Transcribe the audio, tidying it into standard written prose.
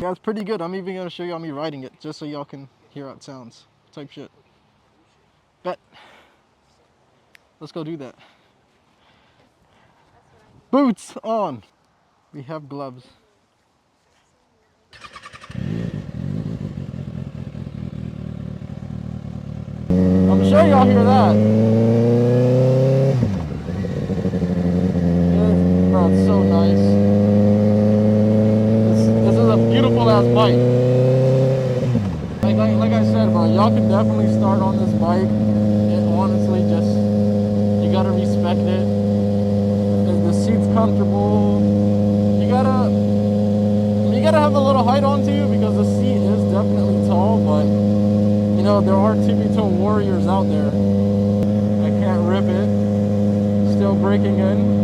Yeah, it's pretty good. I'm even gonna show y'all me riding it, just so y'all can hear how it sounds. Type shit. Bet. Let's go do that. Boots on. We have gloves. I'm sure y'all hear that. Bro, it's so nice. This is a beautiful ass bike. Like I said, bro, y'all can definitely start on this bike. And honestly, just you gotta respect it. The seat's comfortable. You gotta have a little height onto you because the seat is definitely tall, but you know, there are tippy-toe warriors out there. I can't rip it. Still breaking in.